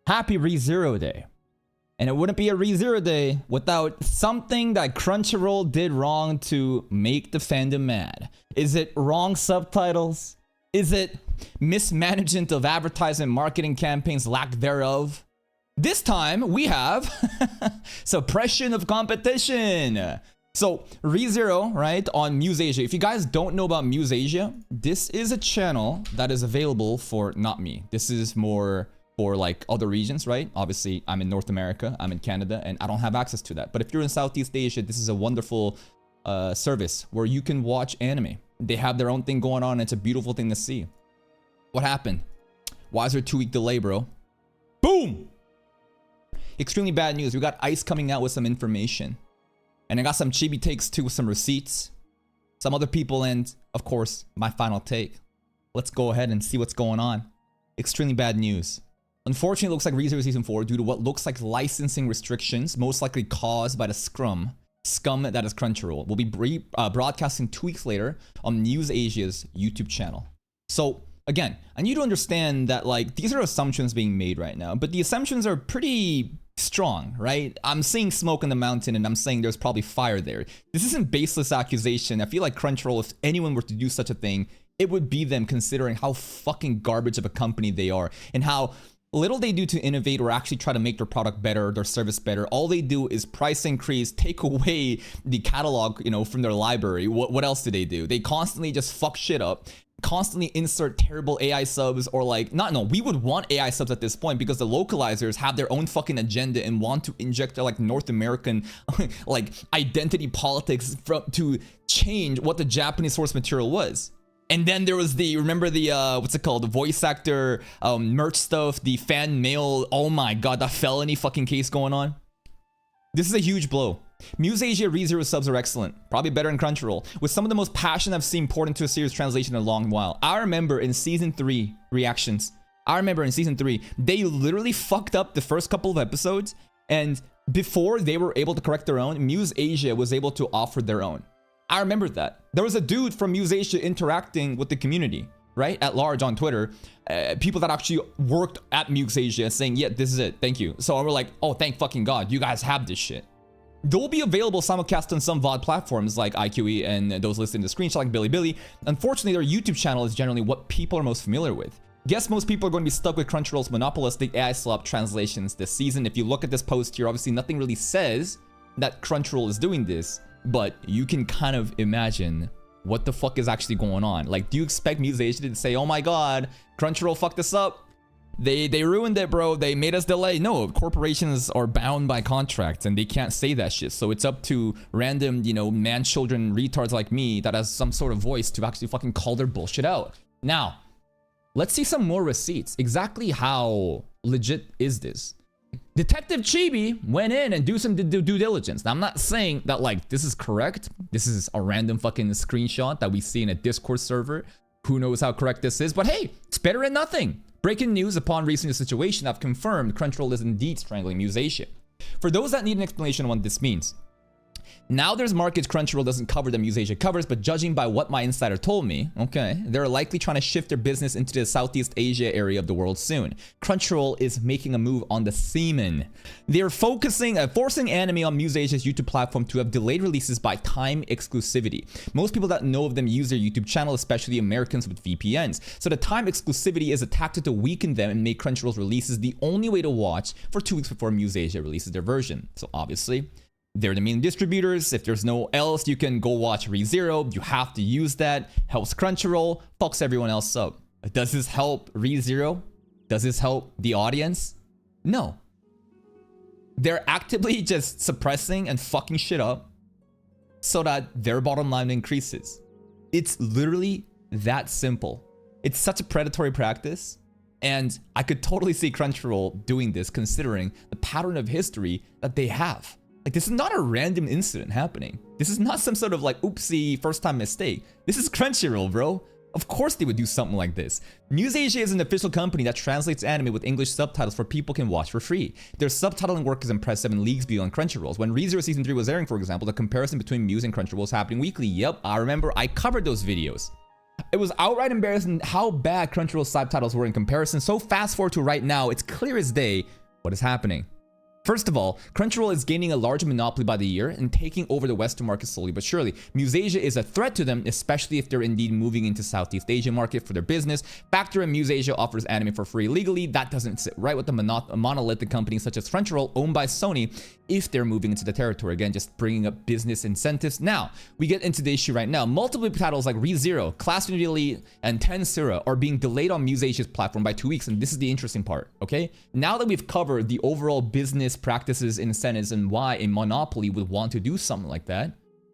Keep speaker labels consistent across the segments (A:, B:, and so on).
A: Happy ReZero Day. And it wouldn't be a ReZero Day without something that Crunchyroll did wrong to make the fandom mad. Is it wrong subtitles? Is it mismanagement of advertisement marketing campaigns, lack thereof? This time we have suppression of competition. So ReZero, right, on Muse Asia. If you guys don't know about Muse Asia, this is a channel that is available for not me. This is more for like other regions, right? Obviously, I'm in North America, I'm in Canada, and I don't have access to that. But if you're in Southeast Asia, this is a wonderful service where you can watch anime. They have their own thing going on, and it's a beautiful thing to see. What happened? Why is there a 2-week delay, bro? Boom! Extremely bad news. We got ICE coming out with some information. And I got some chibi takes too with some receipts. Some other people, and of course, my final take. Let's go ahead and see what's going on. Extremely bad news. Unfortunately, it looks like ReZero Season 4 due to what looks like licensing restrictions, most likely caused by the scum that is Crunchyroll, will be broadcasting 2 weeks later on Muse Asia's YouTube channel. So, again, I need to understand that, like, these are assumptions being made right now, but the assumptions are pretty strong, right? I'm seeing smoke in the mountain, and I'm saying there's probably fire there. This isn't baseless accusation. I feel like Crunchyroll, if anyone were to do such a thing, it would be them, considering how fucking garbage of a company they are, and how little they do to innovate or actually try to make their product better, their service better. All they do is price increase, take away the catalog, you know, from their library. What else do? They constantly just fuck shit up, constantly insert terrible AI subs, or like, we would want AI subs at this point because the localizers have their own fucking agenda and want to inject their like North American like identity politics to change what the Japanese source material was. And then there was remember the, what's it called? The voice actor merch stuff, the fan mail. Oh my god, that felony fucking case going on. This is a huge blow. Muse Asia ReZero subs are excellent. Probably better than Crunchyroll. With some of the most passion I've seen poured into a series translation in a long while. I remember in Season 3 reactions. They literally fucked up the first couple of episodes. And before they were able to correct their own, Muse Asia was able to offer their own. I remember that. There was a dude from Muse Asia interacting with the community, right? At large on Twitter. People that actually worked at Muse Asia saying, yeah, this is it. Thank you. So we're like, oh, thank fucking God. You guys have this shit. They'll be available simulcast on some VOD platforms like IQE and those listed in the screenshot like Bilibili. Unfortunately, their YouTube channel is generally what people are most familiar with. Guess most people are going to be stuck with Crunchyroll's monopolistic AI slop translations this season. If you look at this post here, obviously nothing really says that Crunchyroll is doing this. But you can kind of imagine what the fuck is actually going on. Like, do you expect Muse Asia to say, oh my god, Crunchyroll fucked us up? They ruined it, bro. They made us delay. No, corporations are bound by contracts and they can't say that shit. So it's up to random, you know, man-children retards like me that has some sort of voice to actually fucking call their bullshit out. Now, let's see some more receipts. Exactly how legit is this? Detective Chibi went in and do some due diligence. Now, I'm not saying that like this is correct. This is a random fucking screenshot that we see in a Discord server. Who knows how correct this is? But hey, it's better than nothing. Breaking news upon researching the situation, I've confirmed Crunchyroll is indeed strangling Muse Asia. For those that need an explanation on what this means, now there's markets Crunchyroll doesn't cover that Muse Asia covers, but judging by what my insider told me, okay, they're likely trying to shift their business into the Southeast Asia area of the world soon. Crunchyroll is making a move on the semen. They're forcing anime on Muse Asia's YouTube platform to have delayed releases by time exclusivity. Most people that know of them use their YouTube channel, especially Americans with VPNs. So the time exclusivity is a tactic to weaken them and make Crunchyroll's releases the only way to watch for 2 weeks before Muse Asia releases their version. So obviously, they're the main distributors. If there's no else, you can go watch ReZero. You have to use that. Helps Crunchyroll. Fucks everyone else up. Does this help ReZero? Does this help the audience? No. They're actively just suppressing and fucking shit up so that their bottom line increases. It's literally that simple. It's such a predatory practice. And I could totally see Crunchyroll doing this considering the pattern of history that they have. Like, this is not a random incident happening. This is not some sort of like oopsie first time mistake. This is Crunchyroll, bro. Of course they would do something like this. Muse Asia is an official company that translates anime with English subtitles for people can watch for free. Their subtitling work is impressive and leagues beyond Crunchyroll's. When ReZero Season 3 was airing, for example, the comparison between Muse and Crunchyroll was happening weekly. Yep, I remember I covered those videos. It was outright embarrassing how bad Crunchyroll's subtitles were in comparison. So fast forward to right now, it's clear as day what is happening. First of all, Crunchyroll is gaining a large monopoly by the year and taking over the Western market slowly but surely. Muse Asia is a threat to them, especially if they're indeed moving into Southeast Asia market for their business. Factor in Muse Asia offers anime for free legally. That doesn't sit right with the monolithic companies such as Crunchyroll, owned by Sony, if they're moving into the territory. Again, just bringing up business incentives. Now, we get into the issue right now. Multiple titles like ReZero, Class Unity Elite, and Tensura are being delayed on Muse Asia's platform by 2 weeks, and this is the interesting part, okay? Now that we've covered the overall business practices, incentives, and why a monopoly would want to do something like that,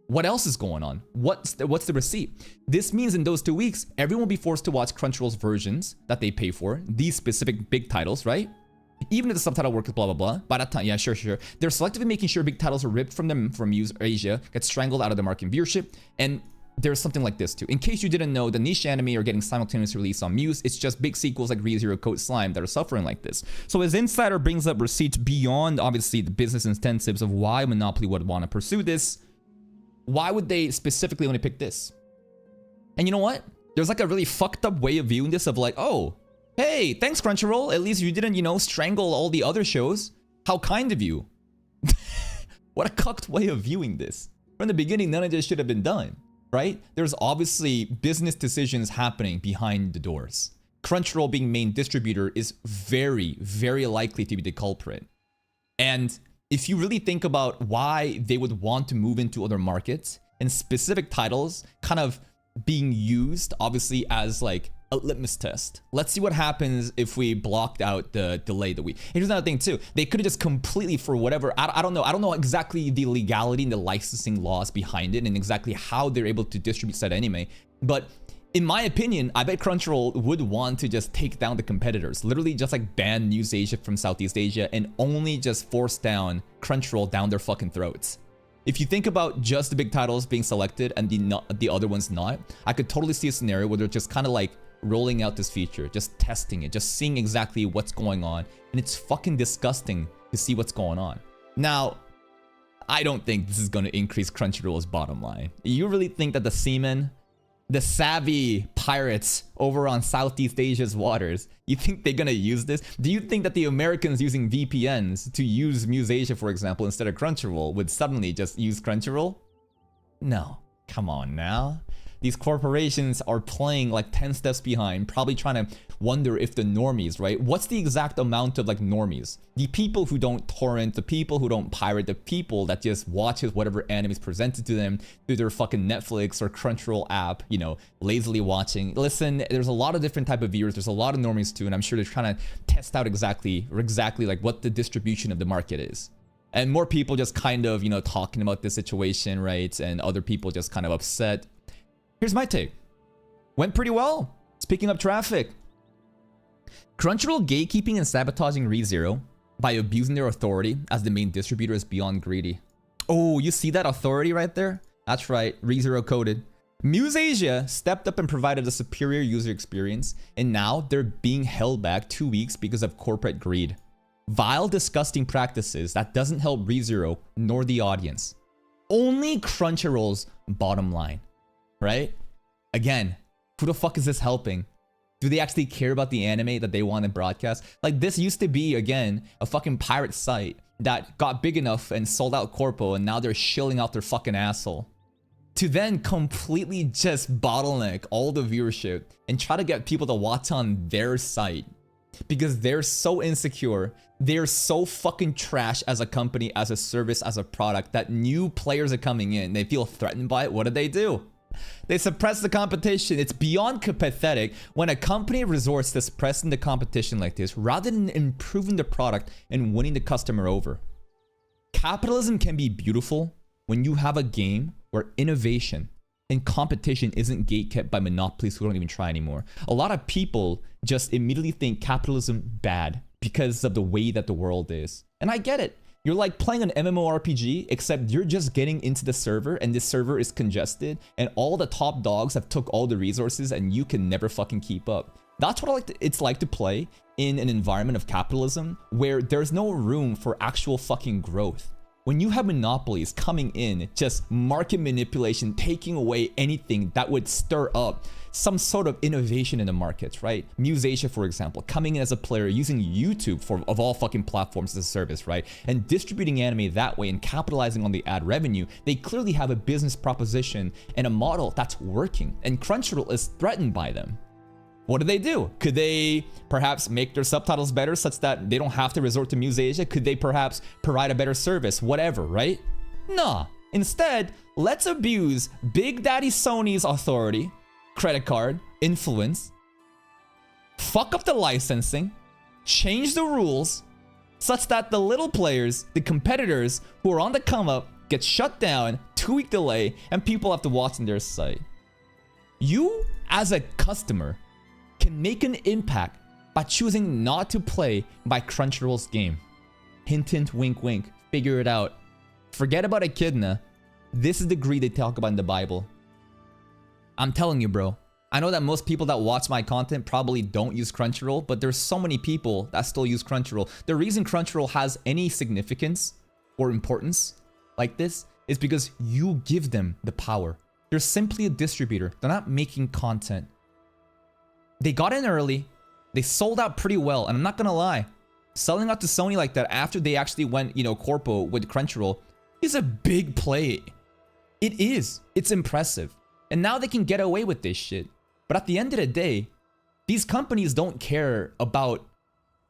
A: what else is going on? What's the receipt? This means in those 2 weeks, everyone will be forced to watch Crunchyroll's versions that they pay for, these specific big titles, right? Even if the subtitle works, blah, blah, blah. By that time, yeah, sure. They're selectively making sure big titles are ripped from them from Muse Asia, get strangled out of the market viewership. And there's something like this too. In case you didn't know, the niche anime are getting simultaneous release on Muse. It's just big sequels like ReZero, Code Slime that are suffering like this. So as Insider brings up receipts beyond, obviously, the business incentives of why Monopoly would want to pursue this, why would they specifically only pick this? And you know what? There's like a really fucked up way of viewing this of like, oh, hey, thanks Crunchyroll. At least you didn't, strangle all the other shows. How kind of you. What a cucked way of viewing this. From the beginning, none of this should have been done, right? There's obviously business decisions happening behind the doors. Crunchyroll being main distributor is very, very likely to be the culprit. And if you really think about why they would want to move into other markets and specific titles kind of being used, obviously, as like a litmus test. Let's see what happens if we blocked out the delay that we... Here's another thing too. They could have just completely, for whatever... I don't know. I don't know exactly the legality and the licensing laws behind it and exactly how they're able to distribute said anime. But in my opinion, I bet Crunchyroll would want to just take down the competitors. Literally just like ban Muse Asia from Southeast Asia and only just force down Crunchyroll down their fucking throats. If you think about just the big titles being selected and the other ones not, I could totally see a scenario where they're just kind of like rolling out this feature, just testing it, just seeing exactly what's going on. And it's fucking disgusting to see what's going on. Now, I don't think this is going to increase Crunchyroll's bottom line. You really think that the seamen, the savvy pirates over on Southeast Asia's waters, you think they're going to use this? Do you think that the Americans using VPNs to use Muse Asia, for example, instead of Crunchyroll would suddenly just use Crunchyroll? No. Come on now. These corporations are playing like 10 steps behind, probably trying to wonder if the normies, right? What's the exact amount of like normies? The people who don't torrent, the people who don't pirate, the people that just watches whatever anime is presented to them through their fucking Netflix or Crunchyroll app, lazily watching. Listen, there's a lot of different type of viewers. There's a lot of normies too, and I'm sure they're trying to test out exactly like what the distribution of the market is. And more people just kind of, talking about this situation, right? And other people just kind of upset. Here's my take. Went pretty well. It's picking up traffic. Crunchyroll gatekeeping and sabotaging ReZero by abusing their authority as the main distributor is beyond greedy. Oh, you see that authority right there? That's right, ReZero coded. Muse Asia stepped up and provided a superior user experience, and now they're being held back 2 weeks because of corporate greed. Vile, disgusting practices that doesn't help ReZero nor the audience. Only Crunchyroll's bottom line. Right? Again, who the fuck is this helping? Do they actually care about the anime that they want to broadcast? Like, this used to be, again, a fucking pirate site that got big enough and sold out corpo, and now they're shilling out their fucking asshole. To then completely just bottleneck all the viewership and try to get people to watch on their site because they're so insecure, they're so fucking trash as a company, as a service, as a product, that new players are coming in, they feel threatened by it. What do? They suppress the competition. It's beyond pathetic when a company resorts to suppressing the competition like this rather than improving the product and winning the customer over. Capitalism can be beautiful when you have a game where innovation and competition isn't gatekept by monopolies who don't even try anymore. A lot of people just immediately think capitalism bad because of the way that the world is. And I get it. You're like playing an MMORPG, except you're just getting into the server and this server is congested and all the top dogs have took all the resources and you can never fucking keep up. That's what it's like to play in an environment of capitalism where there's no room for actual fucking growth. When you have monopolies coming in, just market manipulation, taking away anything that would stir up some sort of innovation in the markets, right? Muse Asia, for example, coming in as a player, using YouTube of all fucking platforms as a service, right? And distributing anime that way and capitalizing on the ad revenue, they clearly have a business proposition and a model that's working. And Crunchyroll is threatened by them. What do? Could they perhaps make their subtitles better such that they don't have to resort to Muse Asia? Could they perhaps provide a better service? Whatever, right? Nah. Instead, let's abuse Big Daddy Sony's authority, credit card, influence, fuck up the licensing, change the rules, such that the little players, the competitors who are on the come up, get shut down, 2-week delay, and people have to watch on their site. You, as a customer, can make an impact by choosing not to play by Crunchyroll's game. Hint, hint, wink, wink. Figure it out. Forget about Echidna. This is the greed they talk about in the Bible. I'm telling you, bro. I know that most people that watch my content probably don't use Crunchyroll, but there's so many people that still use Crunchyroll. The reason Crunchyroll has any significance or importance like this is because you give them the power. They're simply a distributor. They're not making content. They got in early, they sold out pretty well, and I'm not gonna lie, selling out to Sony like that after they actually went, corpo with Crunchyroll is a big play. It is. It's impressive. And now they can get away with this shit. But at the end of the day, these companies don't care about,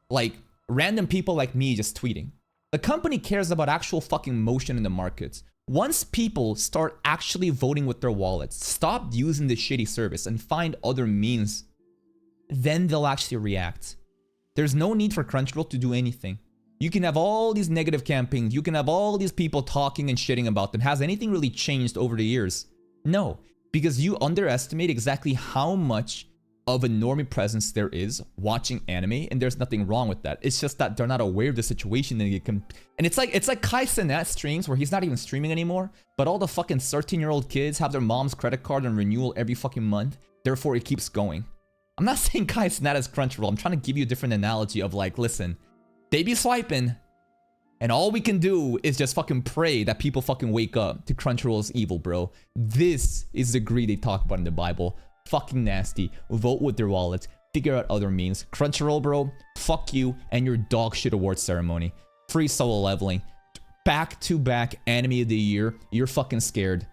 A: like, random people like me just tweeting. The company cares about actual fucking motion in the markets. Once people start actually voting with their wallets, stop using this shitty service and find other means, then they'll actually react. There's no need for Crunchyroll to do anything. You can have all these negative campaigns. You can have all these people talking and shitting about them. Has anything really changed over the years? No, because you underestimate exactly how much of a normie presence there is watching anime, and there's nothing wrong with that. It's just that they're not aware of the situation and it's like Kai Cenat streams where he's not even streaming anymore, but all the fucking 13-year-old kids have their mom's credit card and renewal every fucking month. Therefore, it keeps going. I'm not saying Kai Cenat is Crunchyroll. I'm trying to give you a different analogy of like, listen, they be swiping, and all we can do is just fucking pray that people fucking wake up to Crunchyroll's evil, bro. This is the greed they talk about in the Bible. Fucking nasty. Vote with their wallets. Figure out other means. Crunchyroll, bro, fuck you and your dog shit awards ceremony. Free solo leveling. Back-to-back anime of the year. You're fucking scared.